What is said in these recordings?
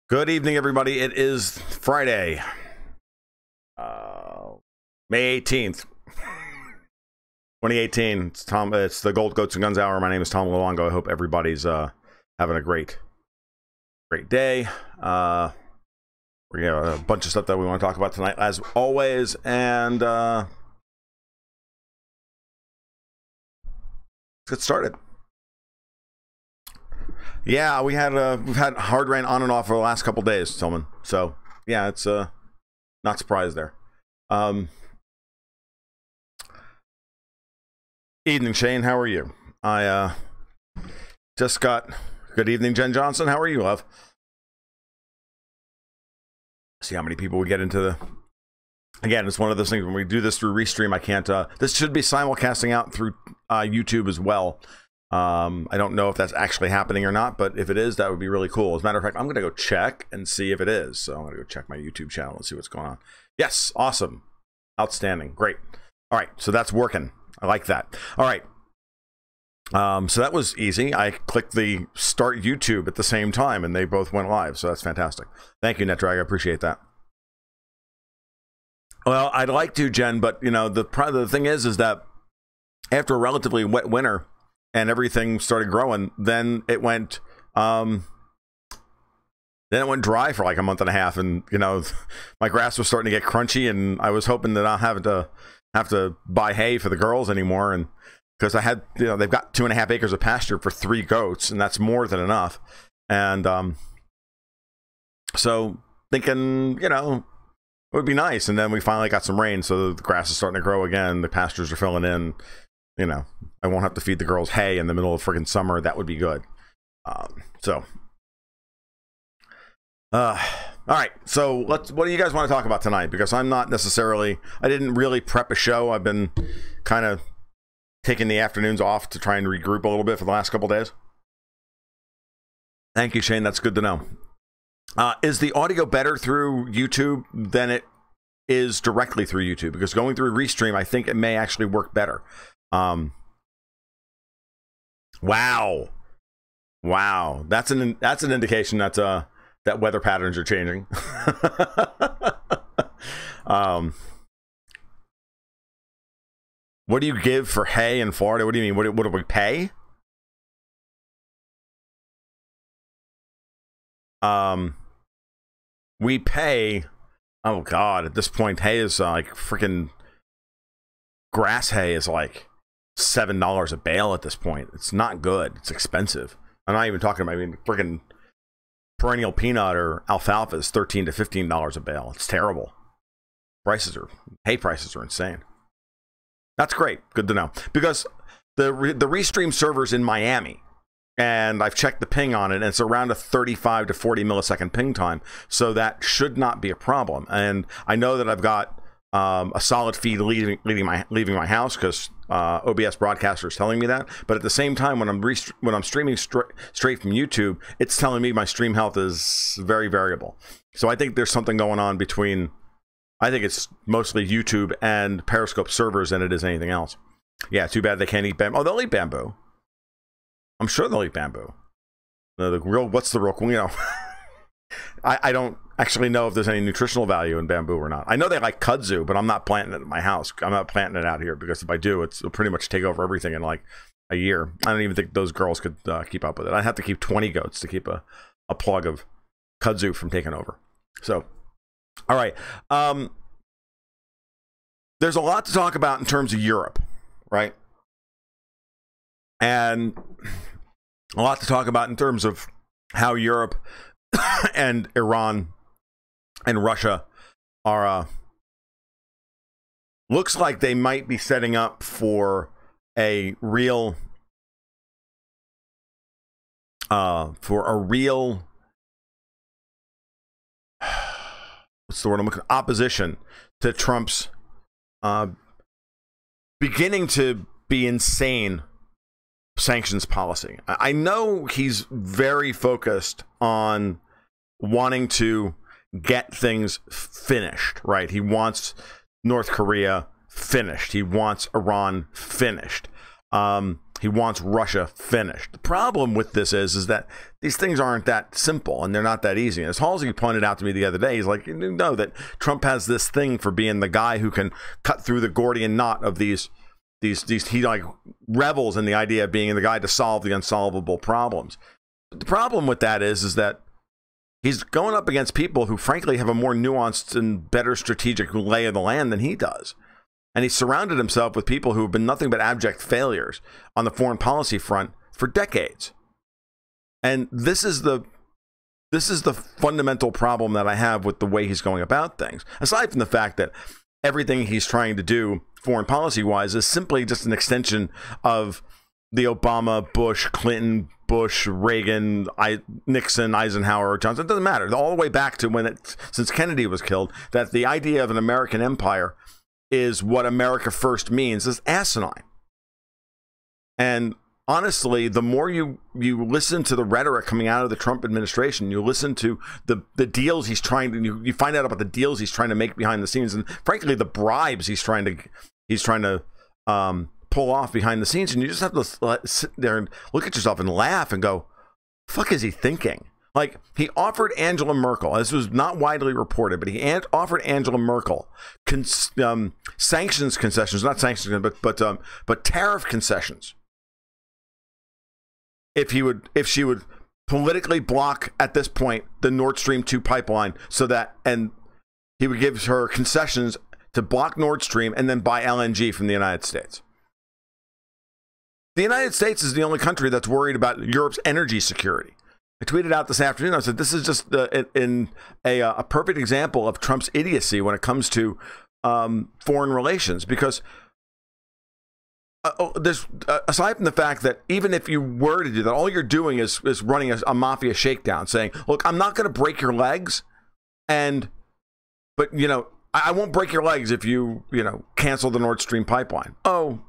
Good evening, everybody. It is Friday, May 18th, 2018. It's Tom. It's the Gold Goats and Guns Hour. My name is Tom Luongo. I hope everybody's having a great day. We have a bunch of stuff that we want to talk about tonight, as always, and let's get started. Yeah, we've had hard rain on and off for the last couple days, Tillman. So yeah, it's not surprised there. Evening, Shane. How are you? I just got good evening, Jen Johnson. How are you, love? See how many people we get into the. Again, it's one of those things when we do this through Restream. I can't. This should be simulcasting out through YouTube as well. I don't know if that's actually happening or not, but if it is, that would be really cool. As a matter of fact, I'm going to go check and see if it is. So I'm going to go check my YouTube channel and see what's going on. Yes, awesome. Outstanding. Great. All right, so that's working. I like that. All right. So that was easy. I clicked the start YouTube at the same time, and they both went live, so that's fantastic. Thank you, NetDrag. I appreciate that. Well, I'd like to, Jen, but, you know, the thing is that after a relatively wet winter, and everything started growing, then it went dry for like a month and a half, and you know, my grass was starting to get crunchy, and I was hoping that I not have to buy hay for the girls anymore, and because I had, you know, they've got 2.5 acres of pasture for 3 goats, and that's more than enough, and so thinking, you know, it would be nice, and then we finally got some rain, so the grass is starting to grow again, the pastures are filling in. You know, I won't have to feed the girls hay in the middle of freaking summer. That would be good. All right. So what do you guys want to talk about tonight? Because I'm not necessarily, I didn't really prep a show. I've been kind of taking the afternoons off to try and regroup a little bit for the last couple days. Thank you, Shane. That's good to know. Is the audio better through YouTube than it is directly through YouTube? Because going through Restream, I think it may actually work better. Wow, that's an indication that that weather patterns are changing. What do you give for hay in Florida? What do you mean? What do we pay? We pay, oh god, at this point hay is like freaking grass hay is like $7 a bale at this point. It's not good. It's expensive. I'm not even talking about, I mean, freaking perennial peanut or alfalfa is $13 to $15 a bale. It's terrible. Hay prices are insane. That's great. Good to know. Because the Restream server's in Miami, and I've checked the ping on it, and it's around a 35 to 40 millisecond ping time, so that should not be a problem. And I know that I've got a solid feed leaving my house because OBS broadcaster is telling me that. But at the same time, when I'm streaming straight from YouTube, it's telling me my stream health is very variable. So I think there's something going on between. I think it's mostly YouTube and Periscope servers than it is anything else. Yeah, too bad they can't eat bamboo. Oh, they'll eat bamboo. I'm sure they'll eat bamboo. What's the real? You know, I don't actually know if there's any nutritional value in bamboo or not. I know they like kudzu, but I'm not planting it in my house. I'm not planting it out here because if I do, it'll pretty much take over everything in like a year. I don't even think those girls could keep up with it. I'd have to keep 20 goats to keep a plug of kudzu from taking over. So, all right. There's a lot to talk about in terms of Europe, right? And a lot to talk about in terms of how Europe and Iran and Russia are looks like they might be setting up for a real what's the word I'm looking, opposition to Trump's beginning to be insane sanctions policy. I know he's very focused on wanting to get things finished, right? He wants North Korea finished. He wants Iran finished. He wants Russia finished. The problem with this is that these things aren't that simple and they're not that easy. And as Halsey pointed out to me the other day, he's like, you know that Trump has this thing for being the guy who can cut through the Gordian knot of these he like revels in the idea of being the guy to solve the unsolvable problems. But the problem with that is that he's going up against people who frankly have a more nuanced and better strategic lay of the land than he does. And he's surrounded himself with people who have been nothing but abject failures on the foreign policy front for decades. And this is the fundamental problem that I have with the way he's going about things. Aside from the fact that everything he's trying to do foreign policy wise is simply just an extension of the Obama, Bush, Clinton, Bush, Reagan, Nixon, Eisenhower, Johnson. It doesn't matter. All the way back to since Kennedy was killed, that the idea of an American empire is what America first means is asinine. And honestly, the more you listen to the rhetoric coming out of the Trump administration, you listen to the deals he's trying to, you find out about the deals he's trying to make behind the scenes, and frankly, the bribes he's trying to pull off behind the scenes, and you just have to sit there and look at yourself and laugh and go, fuck is he thinking? Like, he offered Angela Merkel, this was not widely reported, but he offered Angela Merkel sanctions concessions, not sanctions, but tariff concessions. If she would politically block at this point the Nord Stream 2 pipeline, and he would give her concessions to block Nord Stream and then buy LNG from the United States. The United States is the only country that's worried about Europe's energy security. I tweeted out this afternoon, I said, this is just a perfect example of Trump's idiocy when it comes to foreign relations, because there's aside from the fact that even if you were to do that, all you're doing is running a mafia shakedown, saying, look, I'm not going to break your legs, but I won't break your legs if you cancel the Nord Stream pipeline. Oh,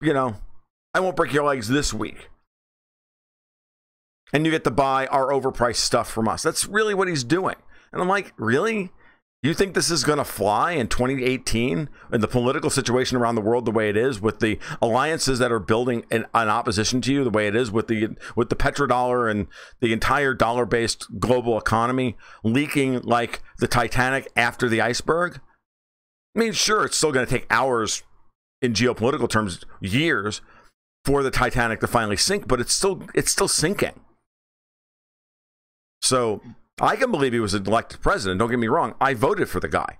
I won't break your legs this week. And you get to buy our overpriced stuff from us. That's really what he's doing. And I'm like, really? You think this is going to fly in 2018 in the political situation around the world the way it is, with the alliances that are building in opposition to you the way it is, with the petrodollar and the entire dollar-based global economy leaking like the Titanic after the iceberg? I mean, sure, it's still going to take hours in geopolitical terms, years, for the Titanic to finally sink, but it's still sinking. So I can believe he was elected president. Don't get me wrong. I voted for the guy.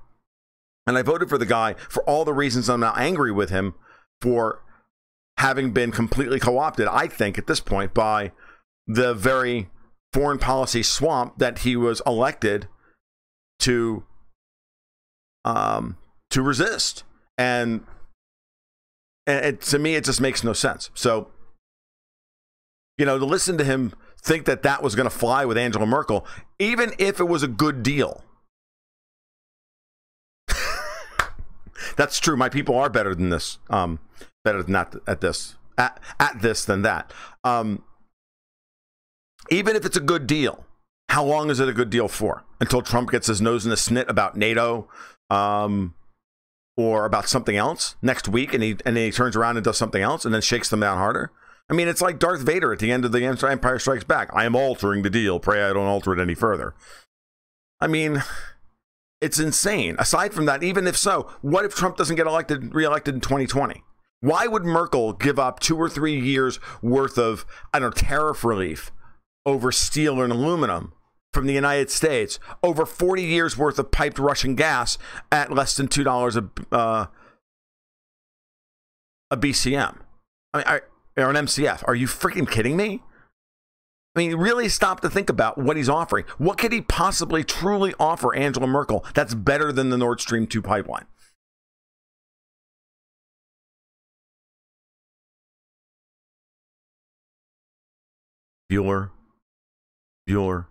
And I voted for the guy for all the reasons I'm now angry with him for having been completely co-opted, I think, at this point, by the very foreign policy swamp that he was elected to resist. And to me, it just makes no sense. So, to listen to him think that was going to fly with Angela Merkel, even if it was a good deal. That's true. My people are better than this. Better than that at this than that. Even if it's a good deal, how long is it a good deal for? Until Trump gets his nose in the snit about NATO, or about something else next week, and he turns around and does something else and then shakes them down harder. I mean, it's like Darth Vader at the end of the Empire Strikes Back. I am altering the deal. Pray I don't alter it any further. I mean, it's insane. Aside from that, even if so, what if Trump doesn't get reelected in 2020? Why would Merkel give up 2 or 3 years worth of, tariff relief over steel and aluminum from the United States, over 40 years worth of piped Russian gas at less than $2 a BCM? Or an MCF. Are you freaking kidding me? I mean, really stop to think about what he's offering. What could he possibly truly offer Angela Merkel that's better than the Nord Stream 2 pipeline? Bueller. The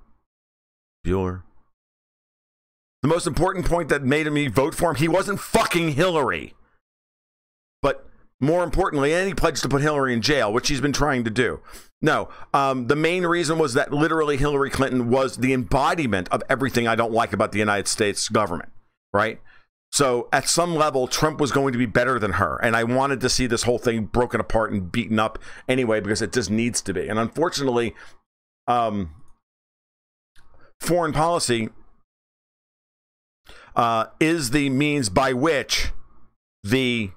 most important point that made me vote for him, he wasn't fucking Hillary. But more importantly, and he pledged to put Hillary in jail, which he's been trying to do. No, the main reason was that literally Hillary Clinton was the embodiment of everything I don't like about the United States government, right? So at some level, Trump was going to be better than her. And I wanted to see this whole thing broken apart and beaten up anyway, because it just needs to be. And unfortunately, foreign policy is the means by which the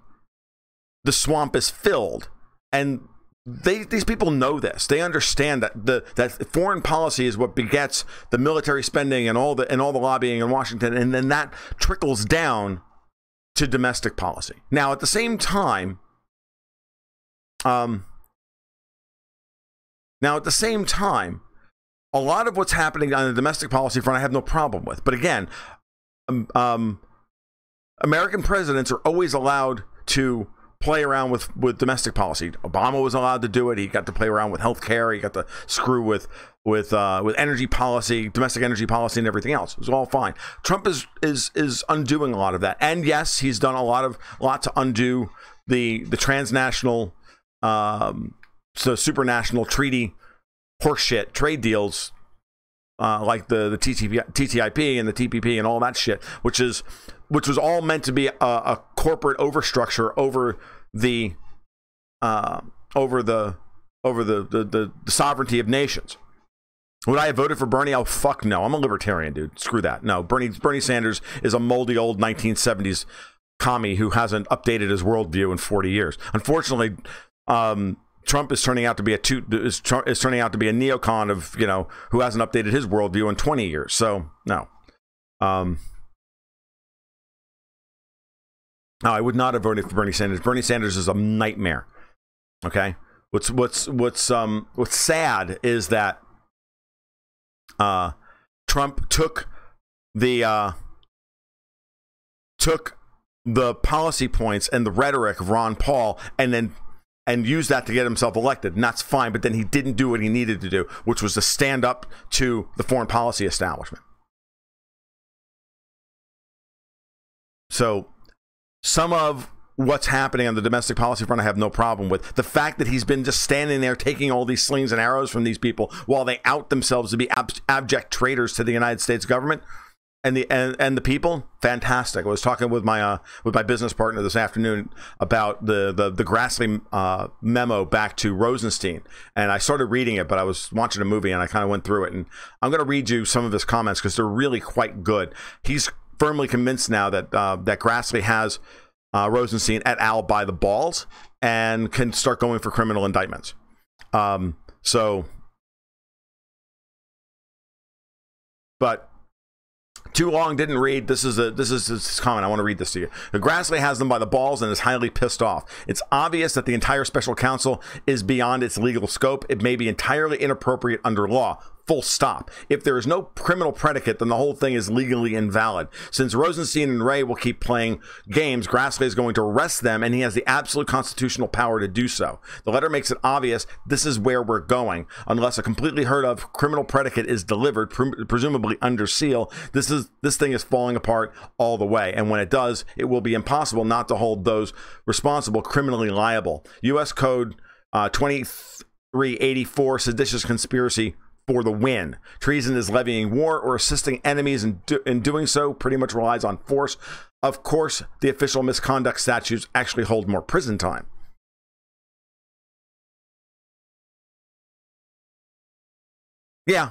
swamp is filled. And these people know this. They understand that that foreign policy is what begets the military spending and all the lobbying in Washington, and then that trickles down to domestic policy. Now, at the same time, a lot of what's happening on the domestic policy front, I have no problem with. But again, American presidents are always allowed to play around with domestic policy. Obama was allowed to do it. He got to play around with healthcare. He got to screw with energy policy, domestic energy policy, and everything else. It was all fine. Trump is undoing a lot of that. And yes, he's done a lot to undo the transnational, supranational treaty horseshit trade deals, like the TTIP and the TPP and all that shit, which was all meant to be a corporate overstructure over the sovereignty of nations. Would I have voted for Bernie? Oh, fuck no. I'm a libertarian, dude. Screw that. No, Bernie Sanders is a moldy old 1970s commie who hasn't updated his worldview in 40 years. Unfortunately, Trump is turning out to be a neocon of, who hasn't updated his worldview in 20 years. So no. No, I would not have voted for Bernie Sanders. Bernie Sanders is a nightmare. Okay. What's sad is that Trump took the policy points and the rhetoric of Ron Paul and used that to get himself elected. And that's fine. But then he didn't do what he needed to do, which was to stand up to the foreign policy establishment. So some of what's happening on the domestic policy front, I have no problem with. The fact that he's been just standing there taking all these slings and arrows from these people while they out themselves to be abject traitors to the United States government and the people, fantastic. I was talking with my business partner this afternoon about the Grassley memo back to Rosenstein, and I started reading it, but I was watching a movie and I kind of went through it, and I'm going to read you some of his comments because they're really quite good. He's firmly convinced now that Grassley has Rosenstein et al. By the balls and can start going for criminal indictments. But too long, didn't read. This is his comment. I want to read this to you. Grassley has them by the balls and is highly pissed off. It's obvious that the entire special counsel is beyond its legal scope. It may be entirely inappropriate under law. Full stop. If there is no criminal predicate, then the whole thing is legally invalid. Since Rosenstein and Wray will keep playing games, Grassley is going to arrest them, and he has the absolute constitutional power to do so. The letter makes it obvious this is where we're going. Unless a completely heard of criminal predicate is delivered, presumably under seal, this thing is falling apart all the way. And when it does, it will be impossible not to hold those responsible criminally liable. U.S. Code 2384, seditious conspiracy for the win. Treason is levying war or assisting enemies, and in doing so pretty much relies on force. Of course, the official misconduct statutes actually hold more prison time. Yeah,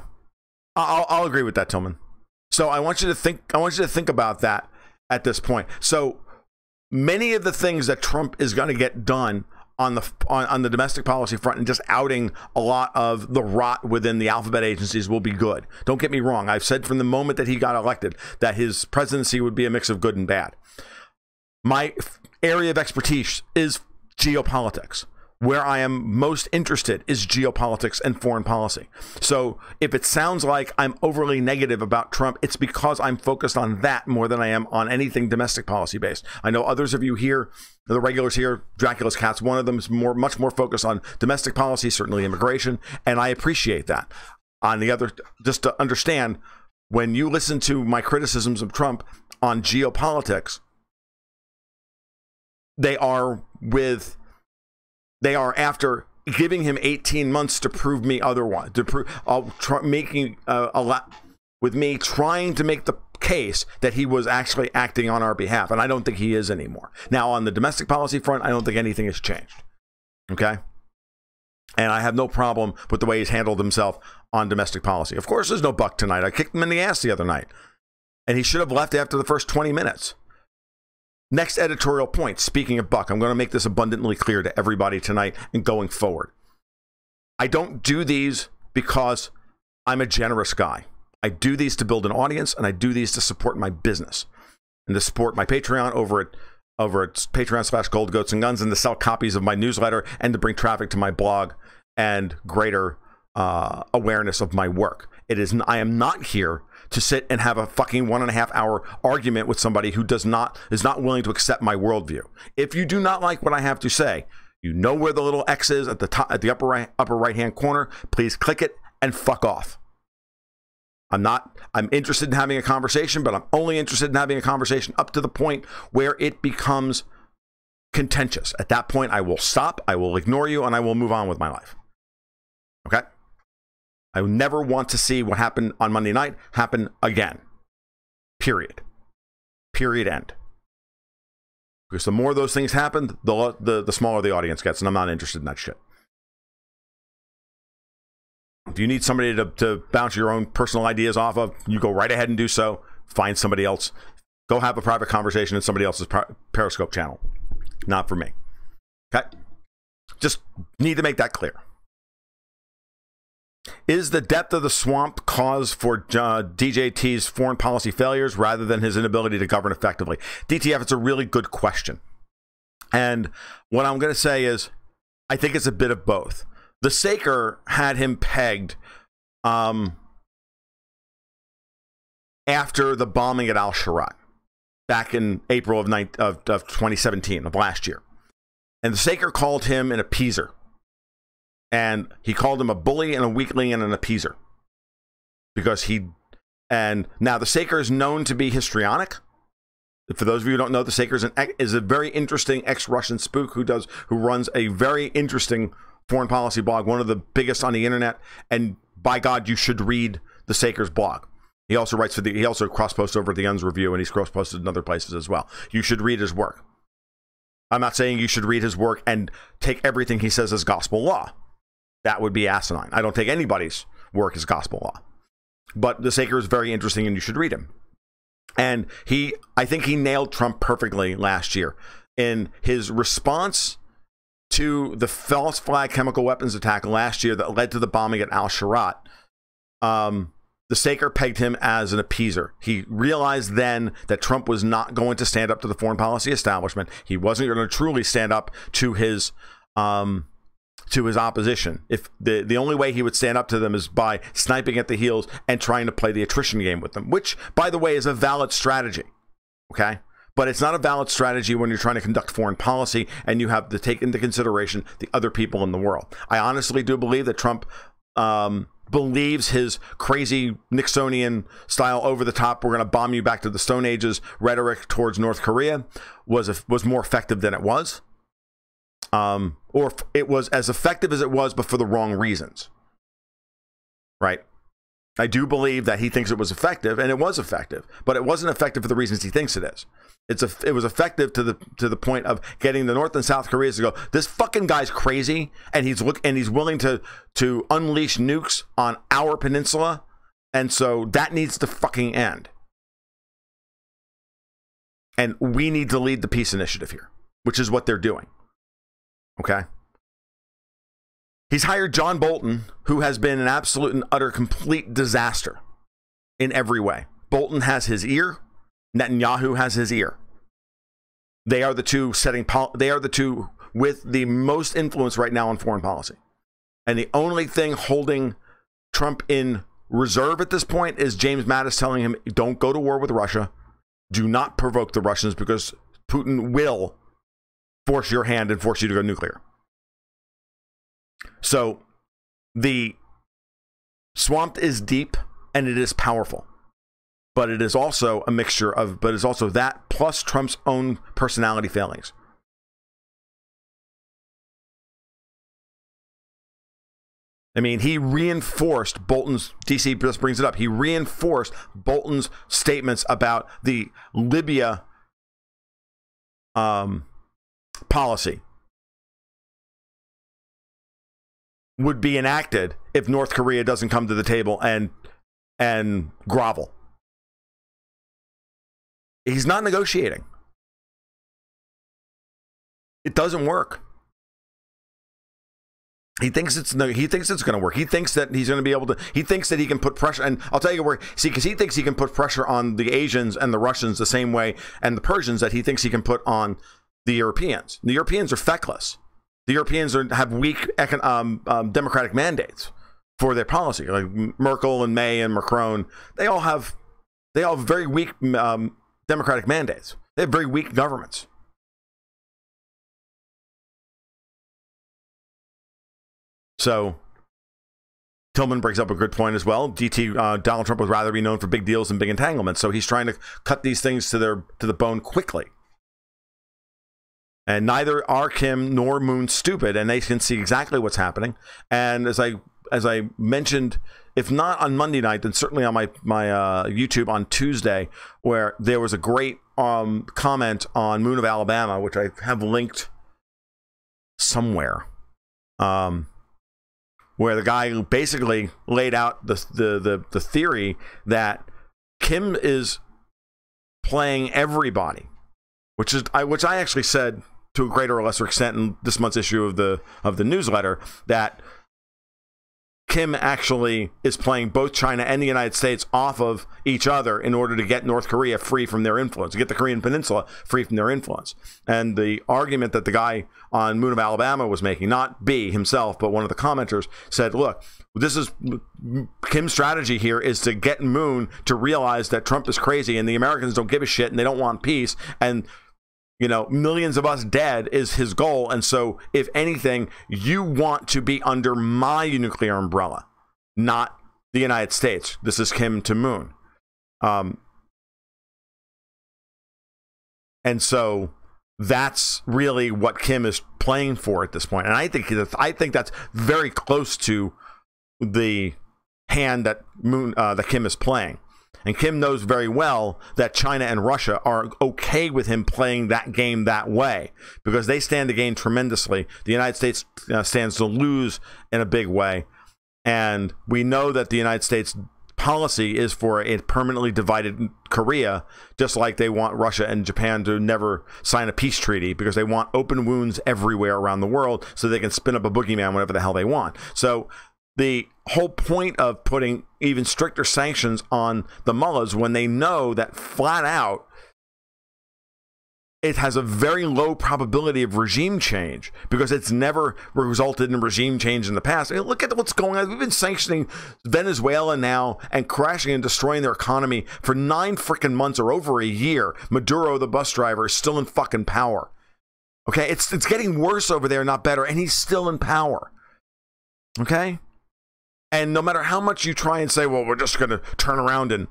I'll agree with that, Tillman. So I want you to think about that at this point. So many of the things that Trump is going to get done on the domestic policy front and just outing a lot of the rot within the alphabet agencies will be good. Don't get me wrong. I've said from the moment that he got elected that his presidency would be a mix of good and bad. My area of expertise is geopolitics. Where I am most interested is geopolitics and foreign policy. So if it sounds like I'm overly negative about Trump, it's because I'm focused on that more than I am on anything domestic policy based. I know others of you here, the regulars here, Dracula's Cats, one of them is much more focused on domestic policy, certainly immigration, and I appreciate that. On the other, just to understand, when you listen to my criticisms of Trump on geopolitics, they are after giving him 18 months to prove me otherwise, making a lot with me trying to make the case that he was actually acting on our behalf, and I don't think he is anymore. Now, on the domestic policy front, I don't think anything has changed. Okay? And I have no problem with the way he's handled himself on domestic policy. Of course, there's no Buck tonight. I kicked him in the ass the other night. And he should have left after the first 20 minutes. Next editorial point, speaking of Buck, I'm going to make this abundantly clear to everybody tonight and going forward. I don't do these because I'm a generous guy. I do these to build an audience, and I do these to support my business and to support my Patreon over at Patreon/GoldGoatsAndGuns, and to sell copies of my newsletter and to bring traffic to my blog and greater awareness of my work. I am not here to sit and have a fucking 1.5 hour argument with somebody who is not willing to accept my worldview. If you do not like what I have to say, you know where the little X is at the top, at the upper right hand corner. Please click it and fuck off. I'm interested in having a conversation, but I'm only interested in having a conversation up to the point where it becomes contentious. At that point, I will stop, I will ignore you, and I will move on with my life. Okay? I never want to see what happened on Monday night happen again. Period. Period, end. Because the more those things happen, the smaller the audience gets, and I'm not interested in that shit. If you need somebody to bounce your own personal ideas off of, you go right ahead and do so. Find somebody else. Go have a private conversation in somebody else's Periscope channel. Not for me. Okay? Just need to make that clear. Is the depth of the swamp cause for DJT's foreign policy failures rather than his inability to govern effectively? DTF, it's a really good question. And what I'm going to say is, I think it's a bit of both. The Saker had him pegged after the bombing at Al-Sharat back in April of 2017, of last year. And the Saker called him an appeaser. And he called him a bully and a weakling and an appeaser. And now the Saker is known to be histrionic. For those of you who don't know, the Saker is a very interesting ex-Russian spook who runs a very interesting foreign policy blog, one of the biggest on the internet, and by God, you should read the Saker's blog. He also writes he also cross-posts over at the Guns Review, and he's cross-posted in other places as well. You should read his work. I'm not saying you should read his work and take everything he says as gospel law. That would be asinine. I don't take anybody's work as gospel law. But the Saker is very interesting, and you should read him. And I think he nailed Trump perfectly last year in his response to the false flag chemical weapons attack last year that led to the bombing at Al-Sharat. The Saker pegged him as an appeaser. He realized then that Trump was not going to stand up to the foreign policy establishment. He wasn't going to truly stand up to his opposition. If the only way he would stand up to them is by sniping at the heels and trying to play the attrition game with them, which, by the way, is a valid strategy. Okay? But it's not a valid strategy when you're trying to conduct foreign policy and you have to take into consideration the other people in the world. I honestly do believe that Trump believes his crazy Nixonian style, over the top, we're going to bomb you back to the Stone Ages rhetoric towards North Korea was more effective than it was. Or it was as effective as it was, but for the wrong reasons. Right? I do believe that he thinks it was effective, and it was effective, but it wasn't effective for the reasons he thinks it is. It was effective to the point of getting the North and South Koreas to go, this fucking guy's crazy, and he's willing to unleash nukes on our peninsula, and so that needs to fucking end. And we need to lead the peace initiative here, which is what they're doing. Okay? He's hired John Bolton, who has been an absolute and utter complete disaster in every way. Bolton has his ear. Netanyahu has his ear. They are the two with the most influence right now on foreign policy. And the only thing holding Trump in reserve at this point is James Mattis telling him, don't go to war with Russia. Do not provoke the Russians, because Putin will force your hand and force you to go nuclear. So the swamp is deep and it is powerful, but it is also a mixture of, but it's also that plus Trump's own personality failings. I mean, he reinforced Bolton's, DC just brings it up, he reinforced Bolton's statements about the Libya policy would be enacted if North Korea doesn't come to the table and grovel. He's not negotiating. It doesn't work. He thinks it's going to work. He thinks that he's going to be able to. He thinks that he can put pressure. And I'll tell you where. See, because he thinks he can put pressure on the Asians and the Russians the same way, and the Persians that he thinks he can put on the Europeans. The Europeans are feckless. The Europeans have weak democratic mandates for their policy. Like Merkel and May and Macron, they all have very weak democratic mandates. They have very weak governments. So Tillman brings up a good point as well. Donald Trump would rather be known for big deals than big entanglements. So he's trying to cut these things to the bone quickly. And neither are Kim nor Moon stupid, and they can see exactly what's happening. And as I mentioned, if not on Monday night, then certainly on my YouTube on Tuesday, where there was a great comment on Moon of Alabama, which I have linked somewhere. Where the guy basically laid out the theory that Kim is playing everybody, which I actually said to a greater or lesser extent in this month's issue of the newsletter, that Kim actually is playing both China and the United States off of each other in order to get North Korea free from their influence, to get the Korean Peninsula free from their influence. And the argument that the guy on Moon of Alabama was making, not B himself, but one of the commenters, said, look, this is Kim's strategy here is to get Moon to realize that Trump is crazy and the Americans don't give a shit and they don't want peace. And millions of us dead is his goal. And so, if anything, you want to be under my nuclear umbrella, not the United States. This is Kim to Moon. And so that's really what Kim is playing for at this point. And I think that's very close to the hand that Kim is playing. And Kim knows very well that China and Russia are okay with him playing that game that way because they stand to gain tremendously. The United States stands to lose in a big way. And we know that the United States policy is for a permanently divided Korea, just like they want Russia and Japan to never sign a peace treaty because they want open wounds everywhere around the world so they can spin up a boogeyman whenever the hell they want. So the whole point of putting even stricter sanctions on the mullahs when they know that flat out it has a very low probability of regime change because it's never resulted in regime change in the past. I mean, look at what's going on. We've been sanctioning Venezuela now and crashing and destroying their economy for 9 freaking months or over a year. Maduro, the bus driver, is still in fucking power. Okay, it's getting worse over there, not better, and he's still in power. Okay? And no matter how much you try and say, well, we'll just turn around and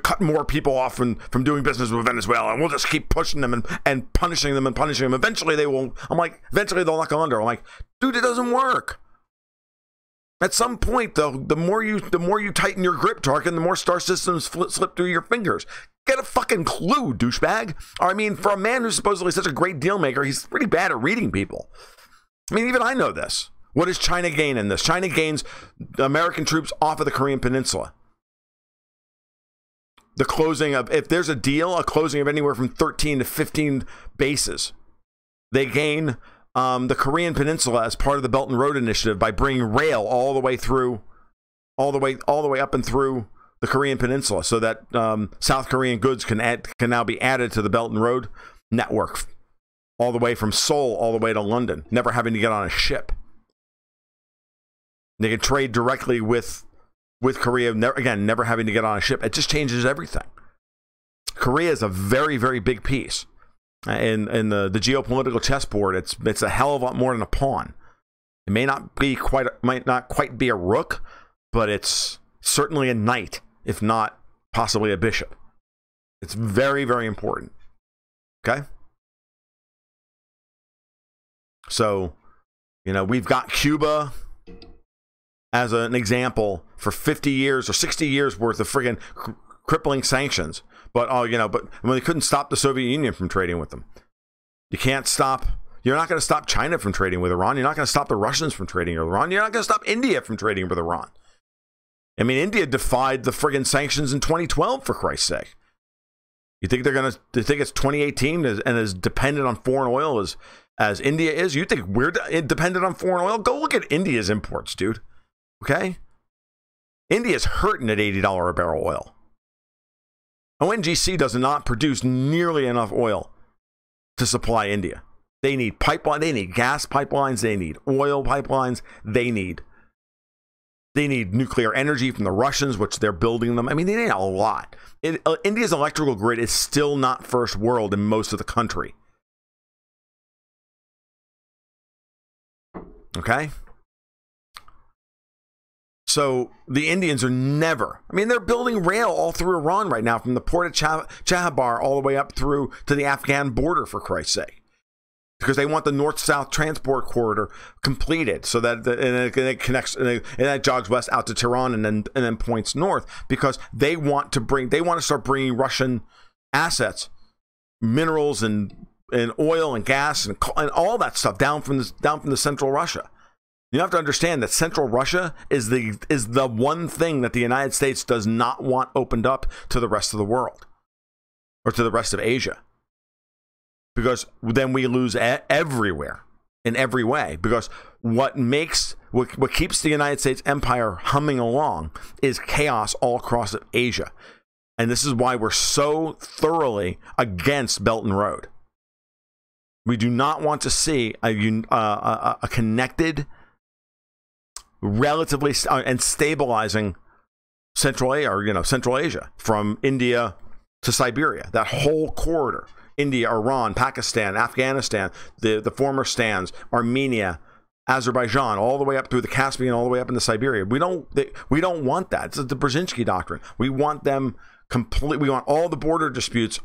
cut more people off from doing business with Venezuela, and we'll just keep pushing them and punishing them. Eventually they will. Eventually they'll knock under. I'm like, dude, it doesn't work. At some point, though, the more you tighten your grip, Tarkin, the more star systems slip through your fingers. Get a fucking clue, douchebag. Or, I mean, for a man who's supposedly such a great deal maker, he's pretty bad at reading people. I mean, even I know this. What does China gain in this? China gains American troops off of the Korean Peninsula. The closing of, if there's a deal, a closing of anywhere from 13 to 15 bases. They gain the Korean Peninsula as part of the Belt and Road Initiative by bringing rail all the way up and through the Korean Peninsula, so that South Korean goods can now be added to the Belt and Road network, all the way from Seoul all the way to London, never having to get on a ship. They can trade directly with Korea, never having to get on a ship. It just changes everything. Korea is a very, very big piece. In the geopolitical chessboard, it's a hell of a lot more than a pawn. It might not quite be a rook, but it's certainly a knight, if not possibly a bishop. It's very, very important. Okay? So, we've got Cuba as an example for 50 years or 60 years worth of friggin' crippling sanctions. But when they couldn't stop the Soviet Union from trading with them. You're not going to stop China from trading with Iran. You're not going to stop the Russians from trading with Iran. You're not going to stop India from trading with Iran. I mean, India defied the friggin' sanctions in 2012, for Christ's sake. You think they think it's 2018 and as dependent on foreign oil as India is? You think we're dependent on foreign oil? Go look at India's imports, dude. Okay? India's hurting at $80 a barrel oil. ONGC does not produce nearly enough oil to supply India. They need pipeline. They need gas pipelines. They need oil pipelines. They need nuclear energy from the Russians, which they're building them. I mean, they need a lot. India's electrical grid is still not first world in most of the country. Okay? So the Indians are never, I mean, they're building rail all through Iran right now, from the port of Chahabar all the way up through to the Afghan border, for Christ's sake. Because they want the north-south transport corridor completed, so that it connects and that jogs west out to Tehran and then points north, because they want to start bringing Russian assets, minerals and oil and gas and all that stuff down from the central Russia. You have to understand that central Russia is the one thing that the United States does not want opened up to the rest of the world or to the rest of Asia. Because then we lose everywhere in every way. Because what keeps the United States empire humming along is chaos all across Asia. And this is why we're so thoroughly against Belt and Road. We do not want to see a connected, relatively and stabilizing Central Asia from India to Siberia. That whole corridor. India, Iran, Pakistan, Afghanistan, the former Stans, Armenia, Azerbaijan, all the way up through the Caspian, all the way up into Siberia. We don't want that. It's the Brzezinski doctrine. We want them complete. We want all the border disputes,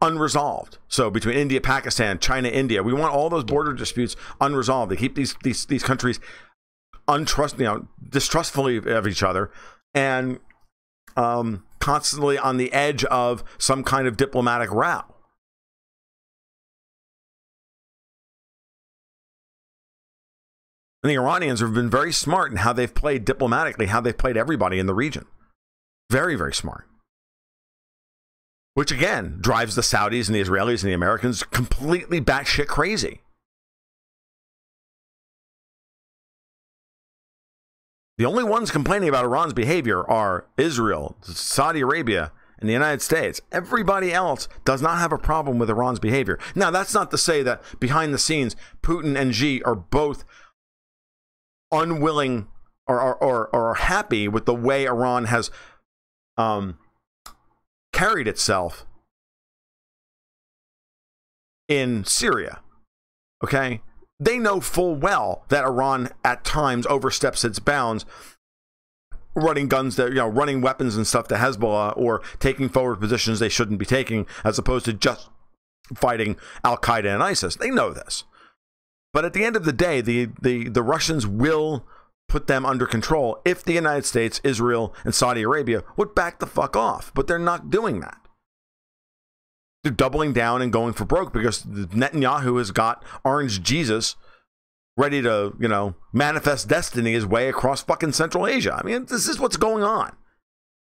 unresolved. So between India, Pakistan, China, India, we want all those border disputes unresolved. They keep these countries distrustfully of each other, and constantly on the edge of some kind of diplomatic row. And the Iranians have been very smart in how they've played diplomatically, how they've played everybody in the region. Very, very smart. Which again drives the Saudis and the Israelis and the Americans completely batshit crazy. The only ones complaining about Iran's behavior are Israel, Saudi Arabia, and the United States. Everybody else does not have a problem with Iran's behavior. Now, that's not to say that behind the scenes, Putin and Xi are both unwilling or happy with the way Iran has carried itself in Syria. Okay? They know full well that Iran at times oversteps its bounds, running running weapons and stuff to Hezbollah, or taking forward positions they shouldn't be taking, as opposed to just fighting Al-Qaeda and ISIS. They know this. But at the end of the day, the Russians will put them under control if the United States, Israel, and Saudi Arabia would back the fuck off. But they're not doing that. They're doubling down and going for broke because Netanyahu has got Orange Jesus ready to, manifest destiny his way across fucking Central Asia. I mean, this is what's going on.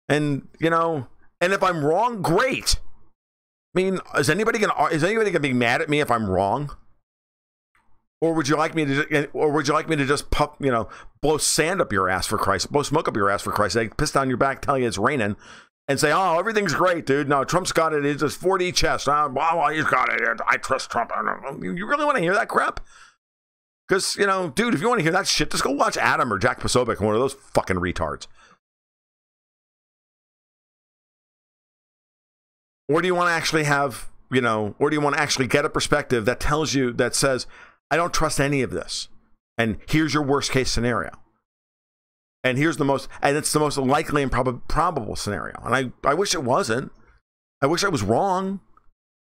And, and if I'm wrong, great. I mean, is anybody gonna be mad at me if I'm wrong? Or would you like me to just blow sand up your ass for Christ, blow smoke up your ass for Christ's sake, piss down your back, tell you it's raining, and say, oh, everything's great, dude. No, Trump's got it. It's just 4D chess. Well, he's got it. I trust Trump. You really want to hear that crap? Because, dude, if you want to hear that shit, just go watch Adam or Jack Posobiec, one of those fucking retards. Or do you want to actually have, or do you want to actually get a perspective that says, I don't trust any of this. And here's your worst case scenario. And it's the most likely and probable scenario. And I wish it wasn't. I wish I was wrong.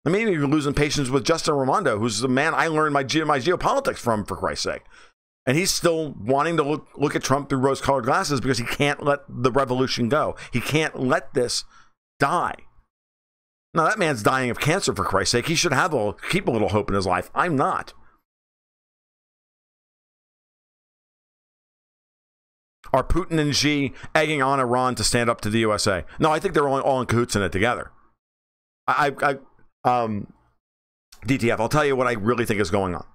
I mean, you're losing patience with Justin Raimondo, who's the man I learned my geopolitics from, for Christ's sake. And he's still wanting to look at Trump through rose-colored glasses because he can't let the revolution go. He can't let this die. Now, that man's dying of cancer, for Christ's sake. He should keep a little hope in his life. I'm not. Are Putin and Xi egging on Iran to stand up to the USA? No, I think they're all in cahoots in it together. DTF, I'll tell you what I really think is going on.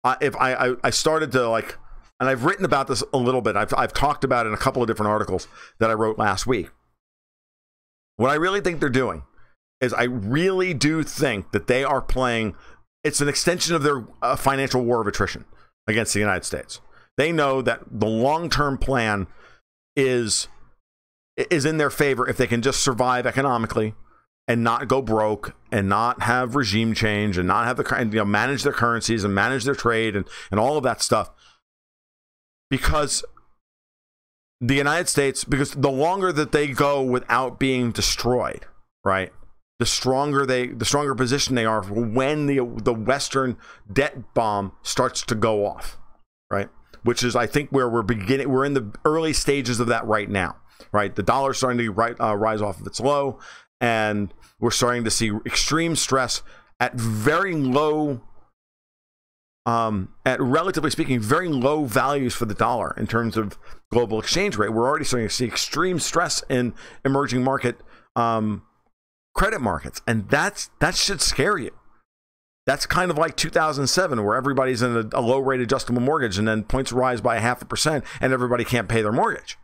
I started to and I've written about this a little bit. I've talked about it in a couple of different articles that I wrote last week. What I really think they're doing is I really do think that they are playing, it's an extension of their financial war of attrition against the United States. They know that the long-term plan is in their favor if they can just survive economically and not go broke and not have regime change and not have manage their currencies and manage their trade and all of that stuff. Because the United States, because the longer that they go without being destroyed, right, the stronger position they are when the Western debt bomb starts to go off, right? Which is, I think, where we're in the early stages of that right now, right? The dollar's starting to rise off of its low, and we're starting to see extreme stress at very low, at relatively speaking, very low values for the dollar in terms of global exchange rate. We're already starting to see extreme stress in emerging market credit markets, and that should scare you. That's kind of like 2007, where everybody's in a low-rate adjustable mortgage, and then points rise by 0.5%, and everybody can't pay their mortgage.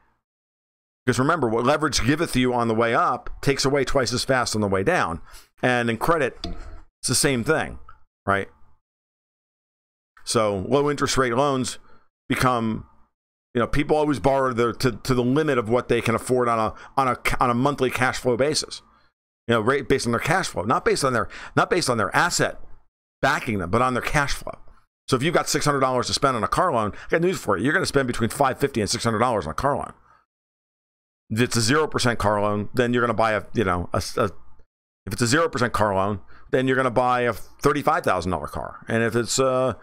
Because remember, what leverage giveth you on the way up takes away twice as fast on the way down. And in credit, it's the same thing, right? So low interest rate loans become, people always borrow to the limit of what they can afford on a monthly cash flow basis. Rate based on their cash flow, not based on their asset backing them, but on their cash flow. So if you've got $600 to spend on a car loan, I got news for you. You're going to spend between $550 and $600 on a car loan. If it's a 0% car loan, then you're going to buy if it's a 0% car loan, then you're going to buy a $35,000 car. And if it's a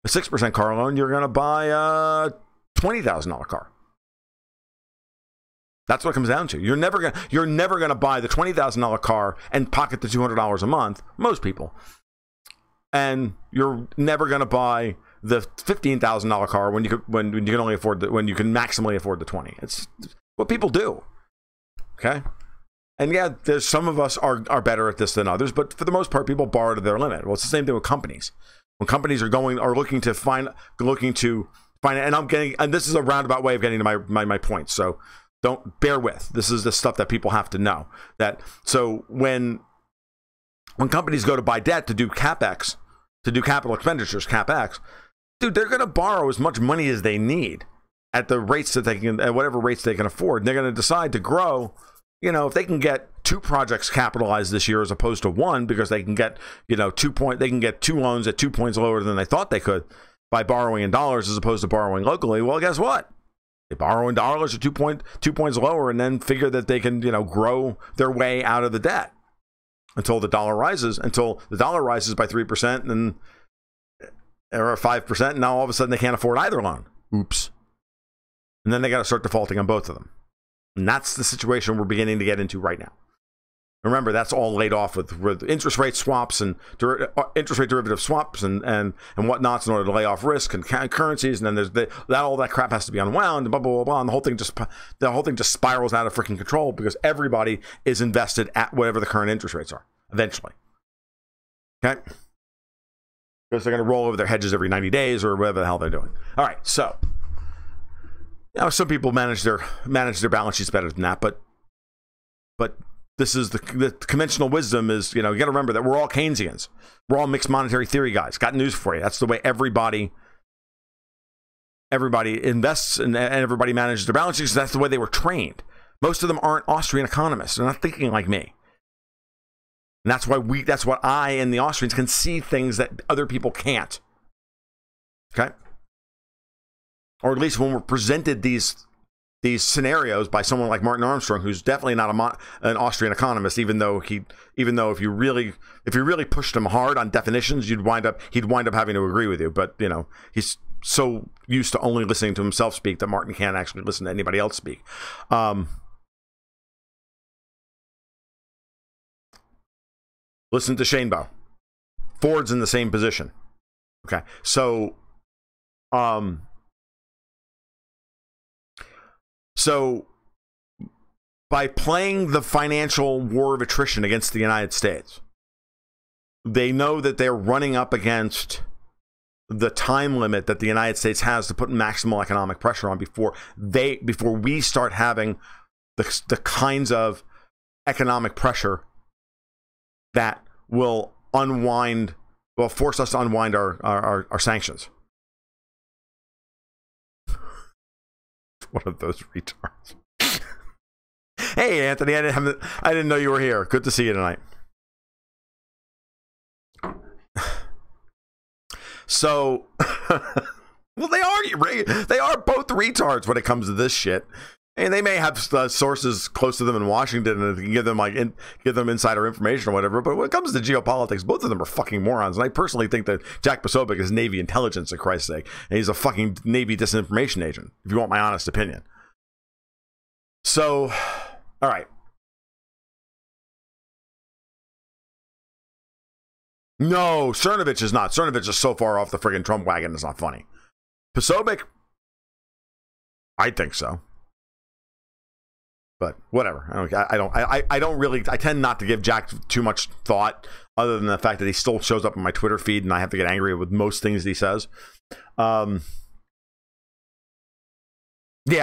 6% car loan, you're going to buy a $20,000 car. That's what it comes down to. You're never going to buy the $20,000 car and pocket the $200 a month. Most people. And you're never going to buy the $15,000 car when you can only afford when you can maximally afford the 20. It's what people do. Okay. And yeah, there's some of us are better at this than others, but for the most part, people borrow to their limit. Well, it's the same thing with companies. When companies are looking to find, and this is a roundabout way of getting to my point. So don't bear with. This is the stuff that people have to know. So when companies go to buy debt to do capex, to do capital expenditures, capex, dude, they're going to borrow as much money as they need at the rates that they can, at whatever rates they can afford. And they're going to decide to grow. If they can get 2 projects capitalized this year as opposed to 1, because they can get, they can get 2 loans at 2 points lower than they thought they could by borrowing in dollars as opposed to borrowing locally. Well, guess what? They borrow in dollars at 2 points lower, and then figure that they can, grow their way out of the debt until the dollar rises by 3% and or 5%. And now all of a sudden they can't afford either loan. Oops. And then they got to start defaulting on both of them. And that's the situation we're beginning to get into right now. Remember, that's all laid off with interest rate swaps and interest rate derivative swaps and whatnots in order to lay off risk and currencies. And then all that crap has to be unwound and blah, blah, blah, blah. And the whole thing just spirals out of freaking control because everybody is invested at whatever the current interest rates are eventually. Okay? Because they're going to roll over their hedges every 90 days or whatever the hell they're doing. All right. So, some people manage their balance sheets better than that, but this is the conventional wisdom is, you got to remember that we're all Keynesians. We're all mixed monetary theory guys. Got news for you. That's the way everybody invests and everybody manages their balance sheets. That's the way they were trained. Most of them aren't Austrian economists. They're not thinking like me. And that's what I and the Austrians can see things that other people can't. Okay? Or at least when we're presented these these scenarios by someone like Martin Armstrong, who's definitely not an Austrian economist, even though if you really pushed him hard on definitions, he'd wind up having to agree with you. But you know, he's so used to only listening to himself speak that Martin can't actually listen to anybody else speak. Listen to Shainbo. Ford's in the same position. Okay, so by playing the financial war of attrition against the United States, they know that they're running up against the time limit that the United States has to put maximal economic pressure on before we start having the kinds of economic pressure that will force us to unwind our sanctions. One of those retards. Hey, Anthony, I didn't know you were here. Good to see you tonight. So, well, they are both retards when it comes to this shit. And they may have sources close to them in Washington and can give them insider information or whatever. But when it comes to geopolitics, both of them are fucking morons. And I personally think that Jack Posobiec is Navy intelligence, for Christ's sake. And he's a fucking Navy disinformation agent, if you want my honest opinion. So, all right. No, Cernovich is not. Cernovich is so far off the friggin' Trump wagon, it's not funny. Posobiec, I think so. But whatever. I tend not to give Jack too much thought, other than the fact that he still shows up on my Twitter feed and I have to get angry with most things he says. Yeah,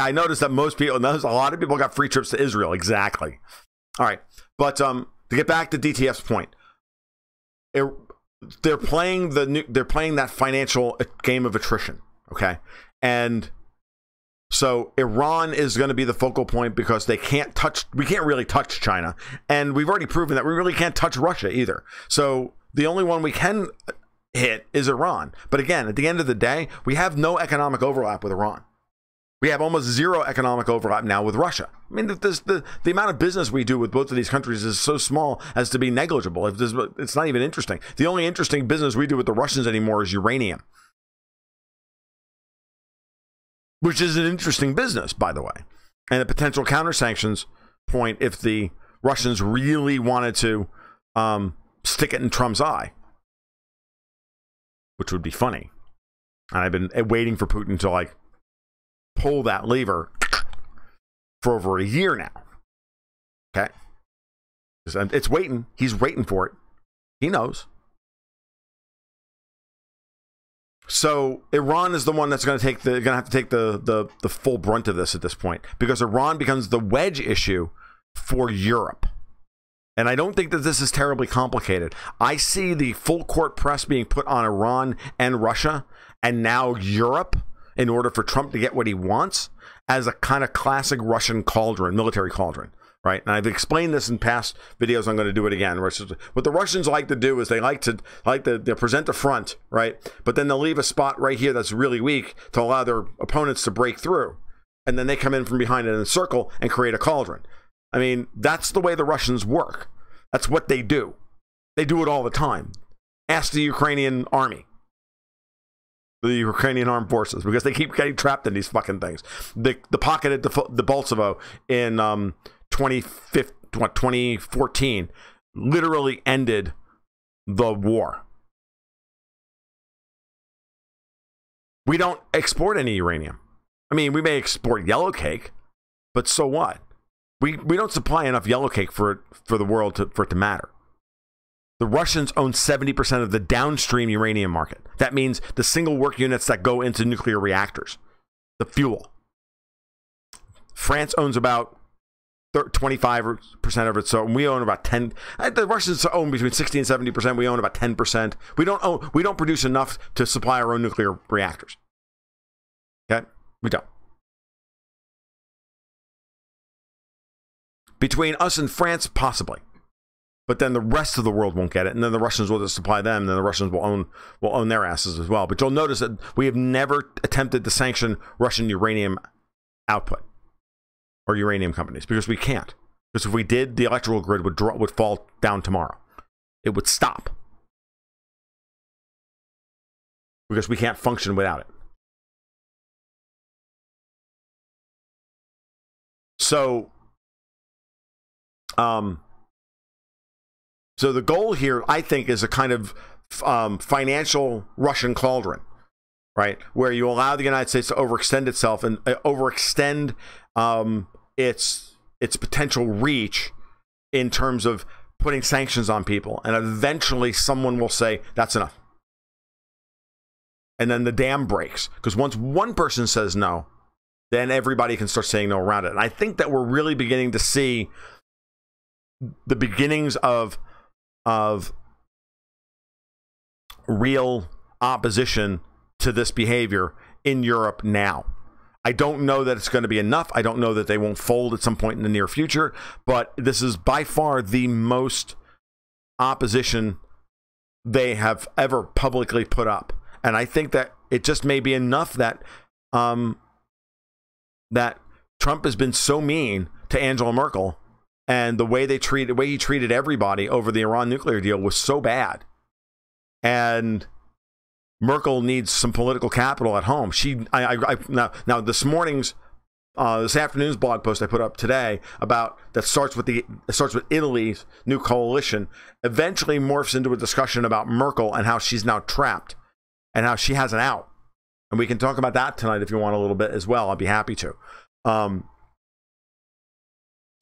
I noticed that a lot of people got free trips to Israel. Exactly. All right. But to get back to DTF's point, they're playing that financial game of attrition. Okay. And so Iran is going to be the focal point because we can't really touch China. And we've already proven that we really can't touch Russia either. So the only one we can hit is Iran. But again, at the end of the day, we have no economic overlap with Iran. We have almost zero economic overlap now with Russia. I mean, the amount of business we do with both of these countries is so small as to be negligible. It's not even interesting. The only interesting business we do with the Russians anymore is uranium, which is an interesting business, by the way, and a potential counter-sanctions point if the Russians really wanted to stick it in Trump's eye, which would be funny. And I've been waiting for Putin to pull that lever for over a year now. Okay, it's waiting. He's waiting for it. He knows. So Iran is the one that's going to have to take the full brunt of this at this point, because Iran becomes the wedge issue for Europe. And I don't think that this is terribly complicated. I see the full court press being put on Iran and Russia and now Europe in order for Trump to get what he wants as a kind of classic Russian cauldron, military cauldron. Right. And I've explained this in past videos. I'm going to do it again. What the Russians like to do is they like to present the front. Right. But then they'll leave a spot right here that's really weak to allow their opponents to break through. And then they come in from behind it in a circle and create a cauldron. I mean, that's the way the Russians work. That's what they do. They do it all the time. Ask the Ukrainian army. The Ukrainian armed forces, because they keep getting trapped in these fucking things. The pocket at the Bolsovo in 2014 literally ended the war. We don't export any uranium. I mean, we may export yellow cake, but so what? We don't supply enough yellow cake for the world for it to matter. The Russians own 70% of the downstream uranium market. That means the single work units that go into nuclear reactors, the fuel. France owns about 25% of it, so we own about 10. The Russians own between 60 and 70%. We own about 10%. We don't produce enough to supply our own nuclear reactors. Okay, we don't. Between us and France, possibly. But then the rest of the world won't get it, and then the Russians will just supply them, and then the Russians will own their asses as well. But you'll notice that we have never attempted to sanction Russian uranium output. or uranium companies, because we can't. Because if we did, the electrical grid would fall down tomorrow. It would stop. Because we can't function without it. So, so the goal here, I think, is a kind of financial Russian cauldron, right? Where you allow the United States to overextend itself and overextend its potential reach in terms of putting sanctions on people. And eventually someone will say, that's enough. And then the dam breaks. Because once one person says no, then everybody can start saying no around it. And I think that we're really beginning to see the beginnings of real opposition to this behavior in Europe now. I don't know that it's going to be enough. I don't know that they won't fold at some point in the near future, but this is by far the most opposition they have ever publicly put up. And I think that it just may be enough that that Trump has been so mean to Angela Merkel, and the way he treated everybody over the Iran nuclear deal was so bad. And Merkel needs some political capital at home. Now this afternoon's blog post I put up today about that starts with Italy's new coalition eventually morphs into a discussion about Merkel and how she's now trapped and how she has an out. And we can talk about that tonight if you want a little bit as well. I'll be happy to. And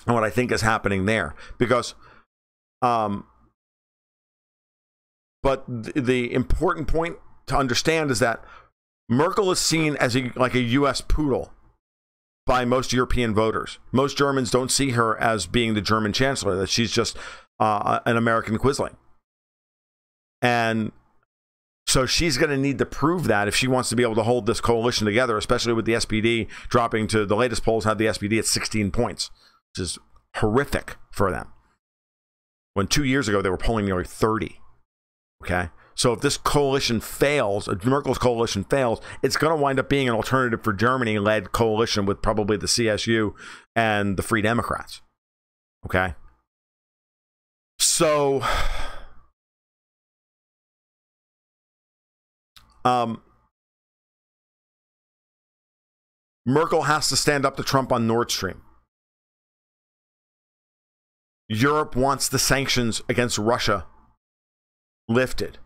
what I think is happening there, because but the important point to understand is that Merkel is seen as like a U.S. poodle by most European voters. Most Germans don't see her as being the German chancellor, that she's just an American quisling. And so she's going to need to prove that if she wants to be able to hold this coalition together, especially with the SPD dropping to, the latest polls have the SPD at 16 points, which is horrific for them. When 2 years ago, they were polling nearly 30. Okay? So if this coalition fails, if Merkel's coalition fails, it's going to wind up being an alternative for Germany-led coalition with probably the CSU and the Free Democrats. Okay? So Merkel has to stand up to Trump on Nord Stream. Europe wants the sanctions against Russia lifted.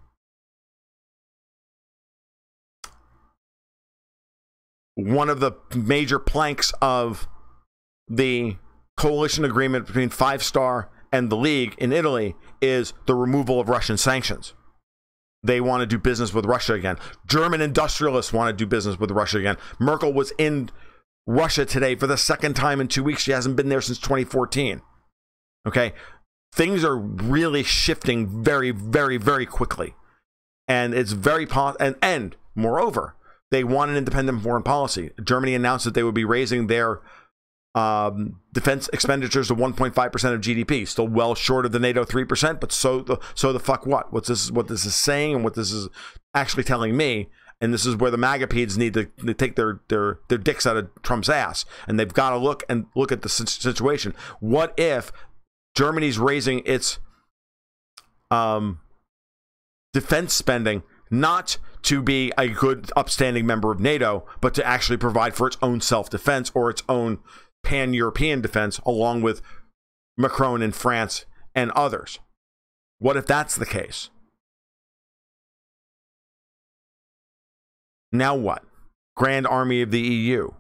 One of the major planks of the coalition agreement between Five Star and the League in Italy is the removal of Russian sanctions. They want to do business with Russia again. German industrialists want to do business with Russia again. Merkel was in Russia today for the second time in 2 weeks. She hasn't been there since 2014. Okay? Things are really shifting very, very, very quickly. And it's very and moreover, they want an independent foreign policy. Germany announced that they would be raising their defense expenditures to 1.5% of GDP, still well short of the NATO 3%, but so the fuck what? What this is saying and what this is actually telling me, and this is where the MAGA-pedes need to take their dicks out of Trump's ass, and they've got to look at the situation. What if Germany's raising its defense spending not to be a good upstanding member of NATO, but to actually provide for its own self-defense or its own pan-European defense, along with Macron in France and others? What if that's the case? Now what? Grand Army of the EU.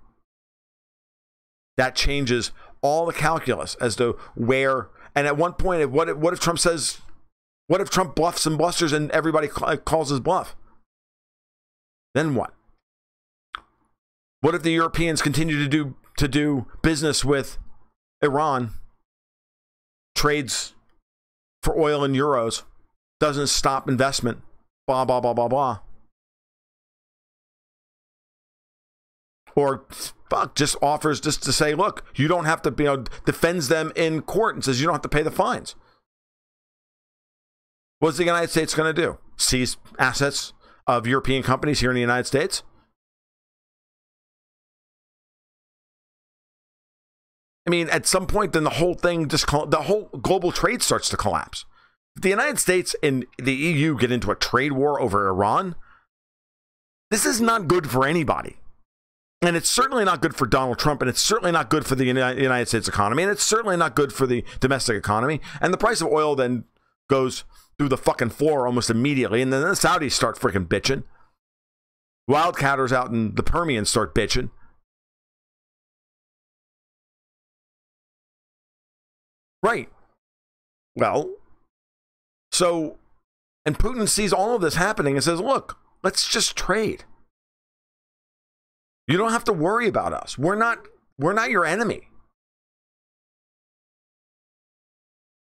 That changes all the calculus as to where, and at one point, what if Trump says, what if Trump bluffs and blusters and everybody calls his bluff? Then what? What if the Europeans continue to do business with Iran, trades for oil in euros, doesn't stop investment, blah, blah, blah, blah, blah. Or fuck, just offers just to say, look, you don't have to, defends them in court and says you don't have to pay the fines. What's the United States going to do? Seize assets of European companies here in the United States? I mean, at some point, then the whole thing the whole global trade starts to collapse. If the United States and the EU get into a trade war over Iran, this is not good for anybody. And it's certainly not good for Donald Trump, and it's certainly not good for the United States economy, and it's certainly not good for the domestic economy. And the price of oil then goes through the fucking floor almost immediately, and then the Saudis start freaking bitching. Wildcatters out in the Permian start bitching. Right. Well, so, and Putin sees all of this happening and says, look, let's just trade. You don't have to worry about us. We're not your enemy.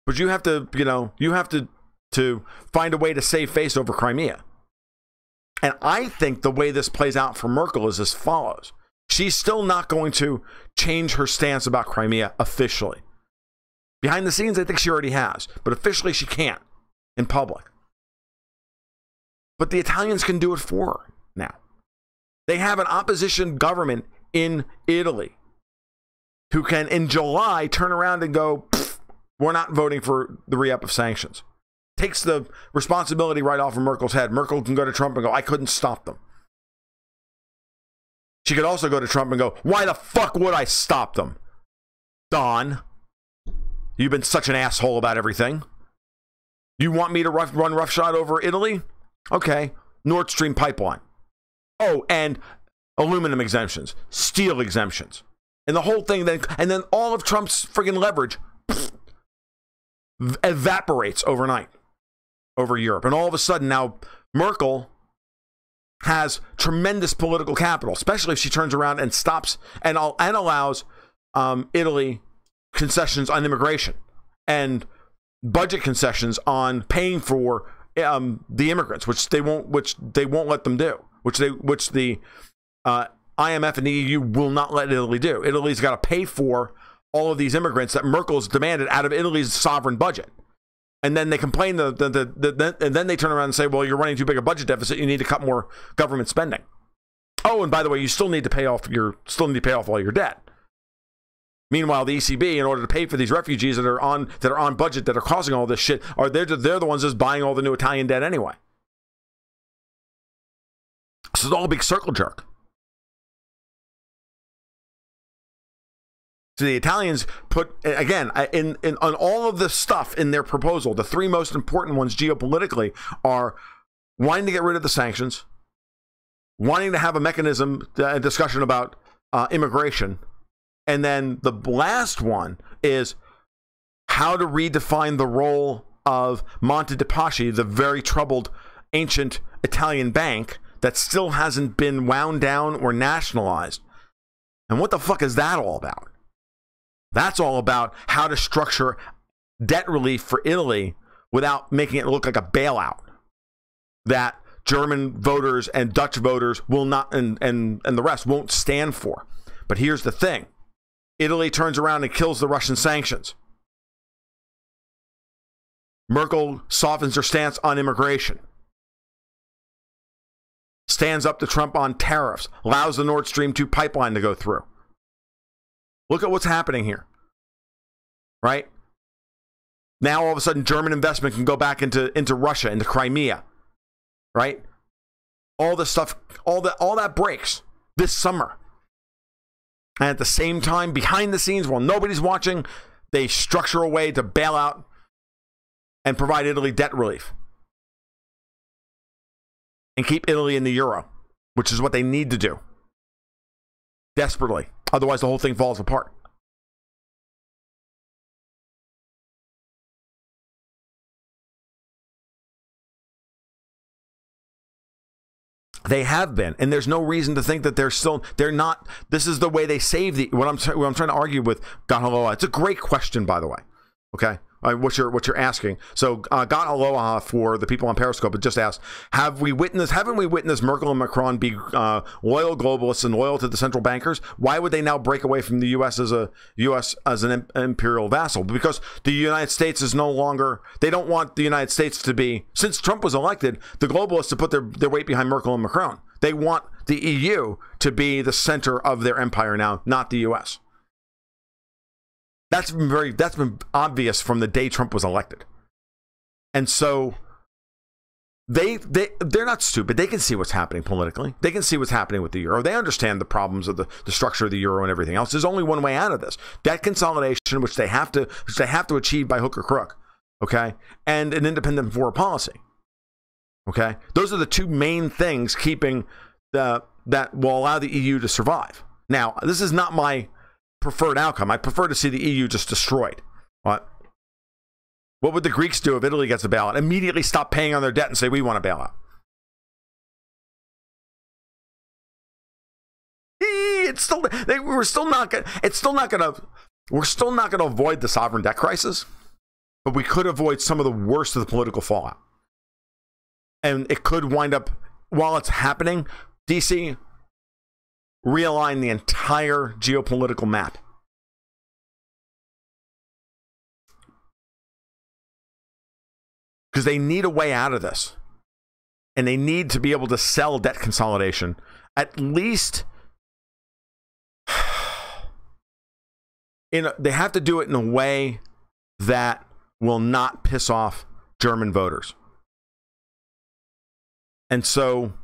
But you have to, to find a way to save face over Crimea. And I think the way this plays out for Merkel is as follows. She's still not going to change her stance about Crimea officially. Behind the scenes, I think she already has. But officially, she can't in public. But the Italians can do it for her now. They have an opposition government in Italy who can, in July, turn around and go, we're not voting for the re-up of sanctions. Takes the responsibility right off of Merkel's head. Merkel can go to Trump and go, I couldn't stop them. She could also go to Trump and go, why the fuck would I stop them? Don, you've been such an asshole about everything. You want me to run roughshod over Italy? Okay, Nord Stream pipeline. Oh, and aluminum exemptions, steel exemptions. And the whole thing then, and then all of Trump's friggin' leverage evaporates overnight over Europe. And all of a sudden now Merkel has tremendous political capital, especially if she turns around and stops and allows Italy concessions on immigration and budget concessions on paying for the immigrants, which they won't let them do. Which the IMF and the EU will not let Italy do. Italy's got to pay for all of these immigrants that Merkel's demanded out of Italy's sovereign budget. And then they complain, and then they turn around and say, well, you're running too big a budget deficit. You need to cut more government spending. Oh, and by the way, you still need to pay off all your debt. Meanwhile, the ECB, in order to pay for these refugees that are on budget, that are causing all this shit, they're the ones that's buying all the new Italian debt anyway. So it's all a big circle jerk. So the Italians put, again, on all of this stuff in their proposal, the three most important ones geopolitically are wanting to get rid of the sanctions, wanting to have a mechanism, a discussion about immigration, and then the last one is how to redefine the role of Monte dei Paschi, the very troubled ancient Italian bank that still hasn't been wound down or nationalized. And what the fuck is that all about? That's all about how to structure debt relief for Italy without making it look like a bailout that German voters and Dutch voters will not, and the rest won't stand for. But here's the thing. Italy turns around and kills the Russian sanctions. Merkel softens her stance on immigration. Stands up to Trump on tariffs, allows the Nord Stream 2 pipeline to go through. Look at what's happening here, right? Now, all of a sudden, German investment can go back into Russia, into Crimea, right? All this stuff, all that breaks this summer. And at the same time, behind the scenes, while nobody's watching, they structure a way to bail out and provide Italy debt relief. And keep Italy in the euro, which is what they need to do. Desperately. Otherwise, the whole thing falls apart. They have been, and there's no reason to think that they're not. This is the way they save what I'm trying to argue with God Aloha. It's a great question, by the way. Okay. What you're asking. So, God Aloha for the people on Periscope had just asked, haven't we witnessed Merkel and Macron be loyal globalists and loyal to the central bankers? Why would they now break away from the U.S. as an imperial vassal? Because the United States is no longer, they don't want the United States to be, since Trump was elected, the globalists to put their weight behind Merkel and Macron. They want the EU to be the center of their empire now, not the U.S. That's been obvious from the day Trump was elected. And so they're not stupid. They can see what's happening politically. They can see what's happening with the euro. They understand the problems of the structure of the euro and everything else. There's only one way out of this: debt consolidation, which they have to achieve by hook or crook. Okay, and an independent foreign policy. Okay, those are the two main things keeping that will allow the EU to survive. Now, this is not my preferred outcome. I prefer to see the EU just destroyed. What would the Greeks do if Italy gets a bailout? Immediately stop paying on their debt and say, we want a bailout. We're still not going to avoid the sovereign debt crisis, but we could avoid some of the worst of the political fallout. And it could wind up, while it's happening, DC realign the entire geopolitical map. Because they need a way out of this. And they need to be able to sell debt consolidation. At least, they have to do it in a way that will not piss off German voters. And so,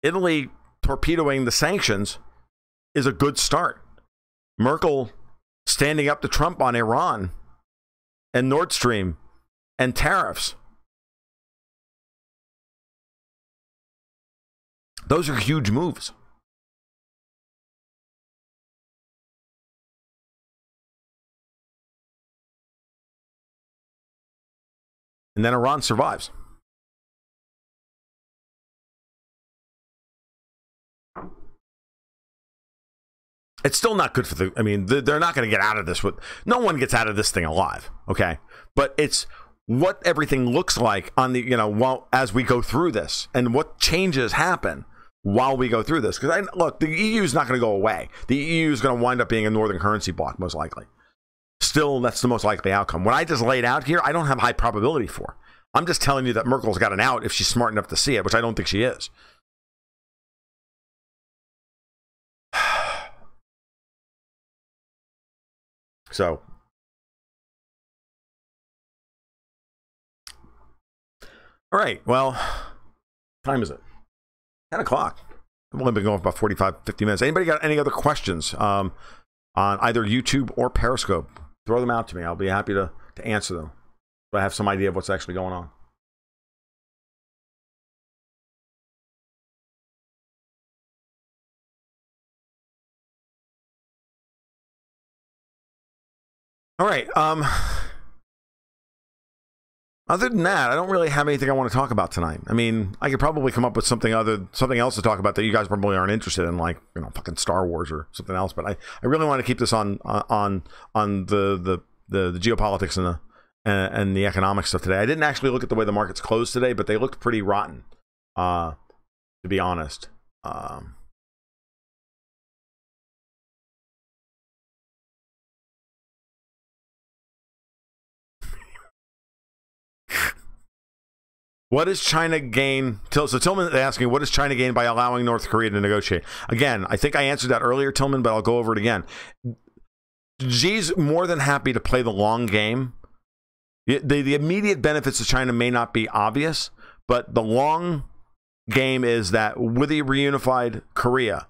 Italy torpedoing the sanctions is a good start. Merkel standing up to Trump on Iran and Nord Stream and tariffs. Those are huge moves. And then Iran survives. It's still not good for the, I mean, they're not going to get out of this with, no one gets out of this thing alive, okay? But it's what everything looks like on the, while, as we go through this, and what changes happen while we go through this. Because, look, the EU is not going to go away. The EU is going to wind up being a northern currency bloc, most likely. Still, that's the most likely outcome. What I just laid out here, I don't have high probability for. I'm just telling you that Merkel's got an out if she's smart enough to see it, which I don't think she is. So, all right, well, time is it? 10 o'clock. I've only been going for about 45, 50 minutes. Anybody got any other questions on either YouTube or Periscope? Throw them out to me. I'll be happy to answer them. So I have some idea of what's actually going on. All right. Other than that, I don't really have anything I want to talk about tonight. I mean, I could probably come up with something else to talk about that you guys probably aren't interested in, like fucking Star Wars or something else. But I really want to keep this on the geopolitics and the economic stuff today. I didn't actually look at the way the markets closed today, but they looked pretty rotten, to be honest. What does China gain? So Tillman is asking, what does China gain by allowing North Korea to negotiate? Again, I think I answered that earlier, Tillman, but I'll go over it again. Xi's more than happy to play the long game. The immediate benefits to China may not be obvious, but the long game is that with a reunified Korea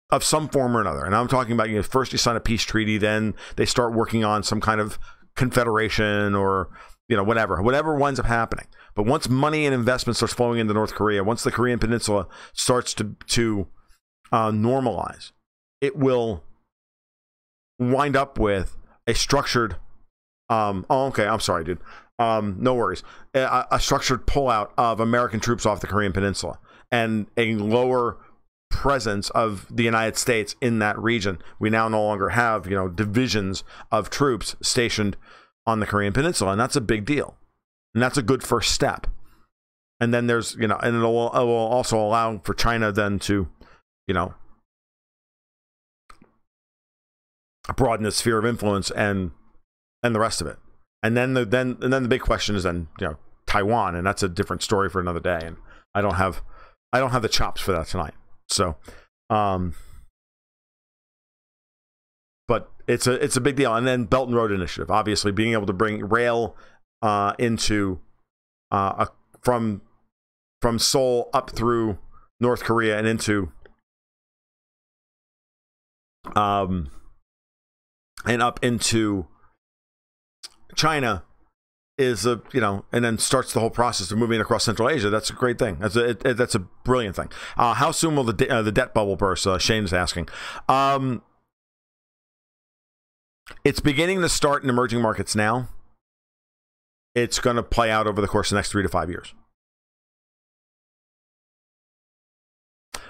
of some form or another, and I'm talking about, first you sign a peace treaty, then they start working on some kind of confederation or whatever winds up happening. But once money and investment starts flowing into North Korea, once the Korean Peninsula starts to normalize, it will wind up with a structured okay, I'm sorry, dude. No worries. A structured pullout of American troops off the Korean Peninsula and a lower presence of the United States in that region. We now no longer have, divisions of troops stationed on the Korean Peninsula, and that's a big deal. And that's a good first step. And then there's, and it will also allow for China then to, broaden its sphere of influence and the rest of it. And then the big question is then, Taiwan, and that's a different story for another day. And I don't have the chops for that tonight. So, but it's a big deal. And then Belt and Road Initiative, obviously being able to bring rail into from Seoul up through North Korea and into and up into China is and then starts the whole process of moving across Central Asia. That's a great thing. That's a brilliant thing. How soon will the debt bubble burst? Shane's asking. It's beginning to start in emerging markets now. It's going to play out over the course of the next 3 to 5 years.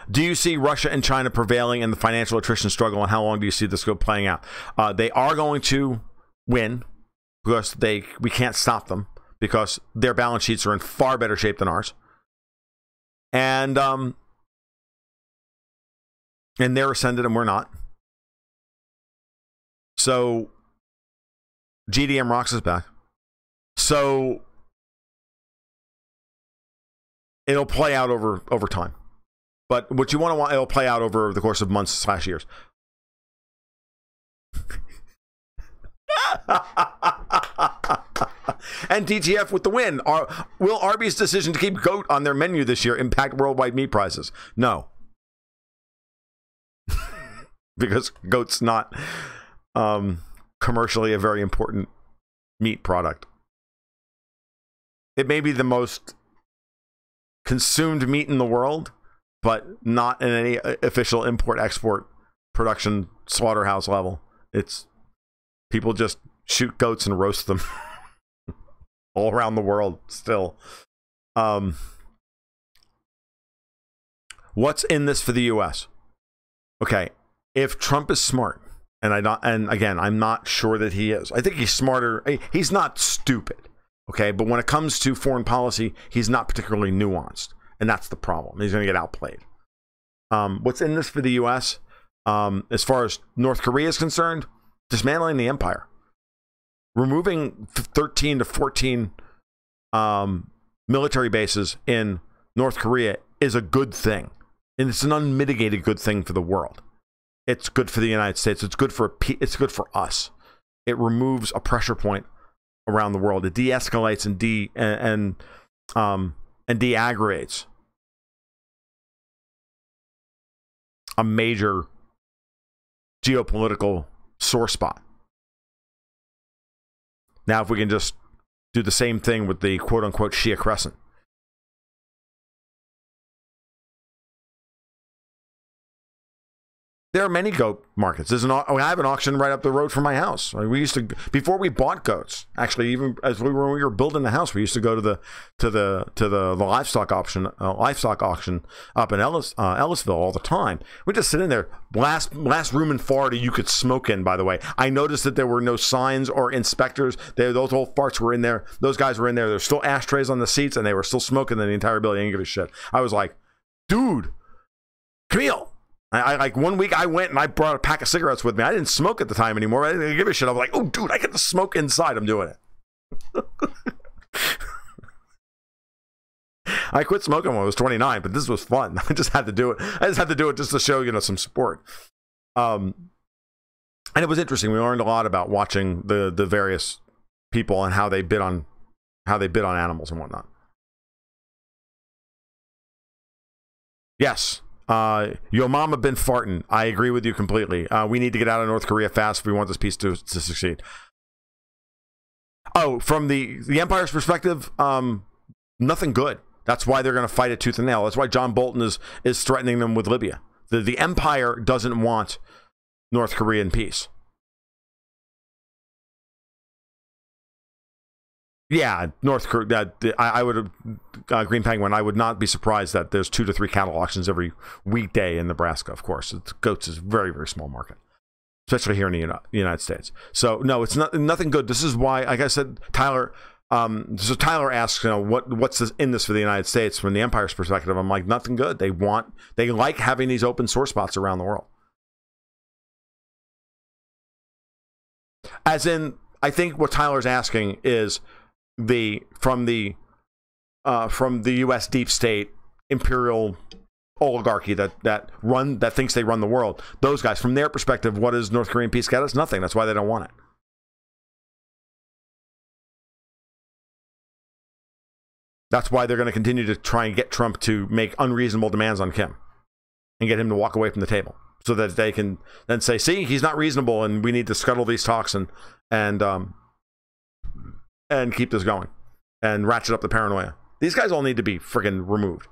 Do you see Russia and China prevailing in the financial attrition struggle, and how long do you see this playing out? They are going to win because we can't stop them because their balance sheets are in far better shape than ours. And they're ascended and we're not. So GDM rocks is back. So it'll play out over time. But what you want, it'll play out over the course of months / years. And DTF with the win. Will Arby's decision to keep goat on their menu this year impact worldwide meat prices? No. Because goat's not commercially a very important meat product. It may be the most consumed meat in the world, but not in any official import-export production slaughterhouse level. It's people just shoot goats and roast them all around the world still. What's in this for the U.S.? Okay, if Trump is smart, and again, I'm not sure that he is. I think he's smarter. He's not stupid, okay? But when it comes to foreign policy, he's not particularly nuanced. And that's the problem. He's going to get outplayed. What's in this for the U.S.? As far as North Korea is concerned, dismantling the empire. Removing 13 to 14 military bases in North Korea is a good thing. And it's an unmitigated good thing for the world. It's good for the United States. It's good for us. It removes a pressure point around the world. It de-escalates and de-aggregates a major geopolitical sore spot. Now, if we can just do the same thing with the quote-unquote Shia Crescent. There are many goat markets. I have an auction right up the road from my house. We used to, before we bought goats, actually, even as when we were building the house, we used to go to the livestock auction up in Ellisville all the time. We just sit in there. Last room in Florida you could smoke in. By the way, I noticed that there were no signs or inspectors. Those old farts were in there. Those guys were in there. There's still ashtrays on the seats, and they were still smoking in the entire building. I didn't give a shit. I was like, dude, Camille. I like 1 week I went and I brought a pack of cigarettes with me. I didn't smoke at the time anymore. I didn't give a shit. I was like, oh, dude, I get to smoke inside. I'm doing it. I quit smoking when I was 29, but this was fun. I just had to do it. I just had to do it just to show, some support. And it was interesting. We learned a lot about watching the various people and how they bid on animals and whatnot. Yes. Your mama been farting. I agree with you completely. We need to get out of North Korea fast if we want this peace to succeed. Oh, from the Empire's perspective, nothing good. That's why they're going to fight it tooth and nail. That's why John Bolton is threatening them with Libya. The Empire doesn't want North Korean peace. Yeah, North Korea. I would Green Penguin. I would not be surprised that there's 2 to 3 cattle auctions every weekday in Nebraska. Of course, goats is a very, very small market, especially here in the United States. So no, it's nothing good. This is why, like I said, Tyler. So Tyler asks, what's in this for the United States from the Empire's perspective? I'm like, nothing good. They like having these open sore spots around the world. As in, I think what Tyler's asking is from the U.S. deep state imperial oligarchy that thinks they run the world. Those guys, from their perspective, what does North Korean peace get us? Nothing. That's why they don't want it. That's why they're going to continue to try and get Trump to make unreasonable demands on Kim and get him to walk away from the table, so that they can then say, see, he's not reasonable and we need to scuttle these talks and keep this going and ratchet up the paranoia. These guys all need to be friggin' removed.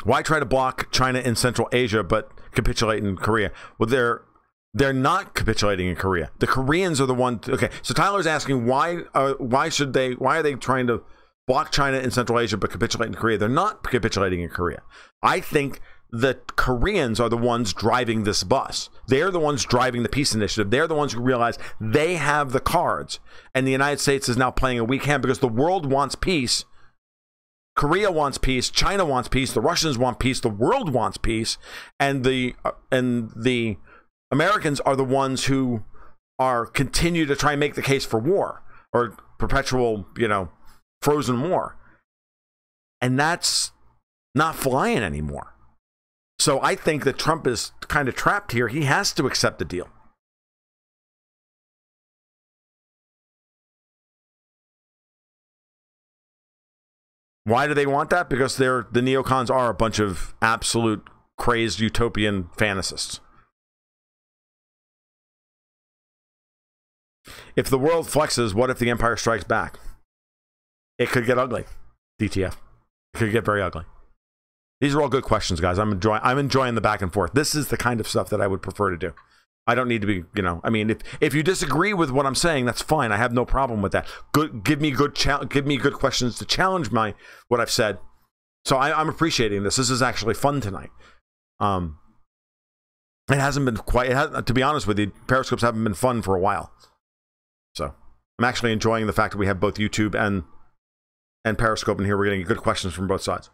Why try to block China in Central Asia but capitulate in Korea? Well, they're not capitulating in Korea. The Koreans are the one. Okay, so Tyler's asking why are they trying to block China in Central Asia but capitulate in Korea? They're not capitulating in Korea. I think the Koreans are the ones driving this bus. They're the ones driving the peace initiative. They're the ones who realize they have the cards, and the United States is now playing a weak hand because the world wants peace. Korea wants peace. China wants peace. The Russians want peace. The world wants peace, and the Americans are the ones who are continue to try and make the case for war or perpetual, frozen war. And that's not flying anymore. So I think that Trump is kind of trapped here. He has to accept the deal. Why do they want that? Because the neocons are a bunch of absolute crazed utopian fantasists. If the world flexes, what if the empire strikes back? It could get ugly, DTF. It could get very ugly. These are all good questions, guys. I'm enjoying the back and forth. This is the kind of stuff that I would prefer to do. I don't need to be, I mean, if you disagree with what I'm saying, that's fine. I have no problem with that. Give me good questions to challenge what I've said. So I'm appreciating this. This is actually fun tonight. It hasn't been to be honest with you, Periscopes haven't been fun for a while. So I'm actually enjoying the fact that we have both YouTube and Periscope in here. We're getting good questions from both sides.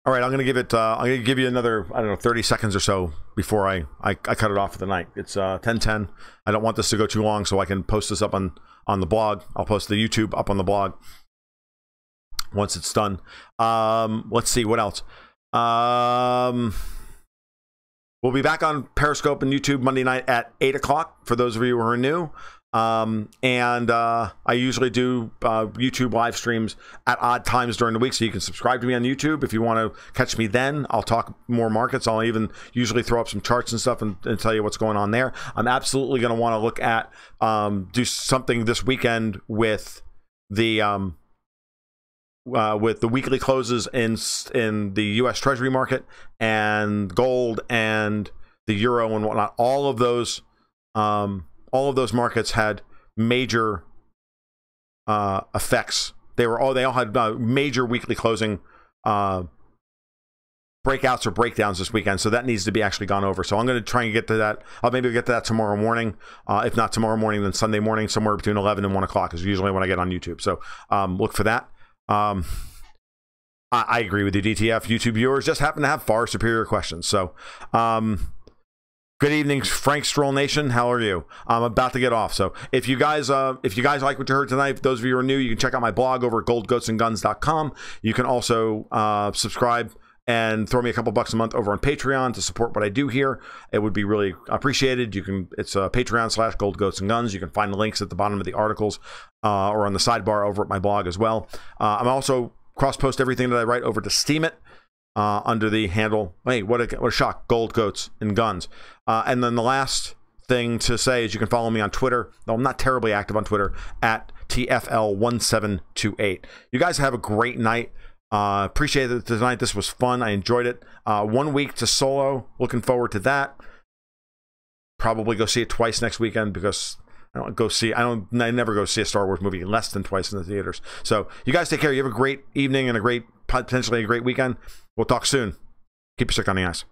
All right, I'm going to give you another, 30 seconds or so before I cut it off for the night. It's 10:10. I don't want this to go too long, so I can post this up on the blog. I'll post the YouTube up on the blog once it's done. Let's see, what else? We'll be back on Periscope and YouTube Monday night at 8 o'clock for those of you who are new. I usually do YouTube live streams at odd times during the week, so you can subscribe to me on YouTube if you want to catch me then. I'll talk more markets. I'll even usually throw up some charts and stuff and tell you what's going on there. I'm absolutely going to want to look at do something this weekend with the weekly closes in the U.S. Treasury market and gold and the euro and whatnot. All of those markets had major effects. They all had major weekly closing breakouts or breakdowns this weekend. So that needs to be actually gone over. So I'm going to try and get to that. I'll maybe get to that tomorrow morning. If not tomorrow morning, then Sunday morning, somewhere between 11 and 1 o'clock is usually when I get on YouTube. So look for that. I agree with you, DTF. YouTube viewers just happen to have far superior questions. So good evening, Frank Stroll Nation. How are you? I'm about to get off. So if you guys like what you heard tonight, those of you who are new, you can check out my blog over at goldgoatsandguns.com. You can also subscribe and throw me a couple bucks a month over on Patreon to support what I do here. It would be really appreciated. It's Patreon/goldgoatsandguns. You can find the links at the bottom of the articles or on the sidebar over at my blog as well. I'm also cross-post everything that I write over to steemit under the handle, hey, what a shock, Gold Goats and Guns. And then the last thing to say is you can follow me on Twitter, though I'm not terribly active on Twitter, at TFL1728. You guys have a great night. Appreciate it tonight. This was fun. I enjoyed it. 1 week to Solo. Looking forward to that. Probably go see it twice next weekend because I never go see a Star Wars movie less than twice in the theaters. So you guys take care. You have a great evening and potentially a great weekend. We'll talk soon. Keep your stick on the ice.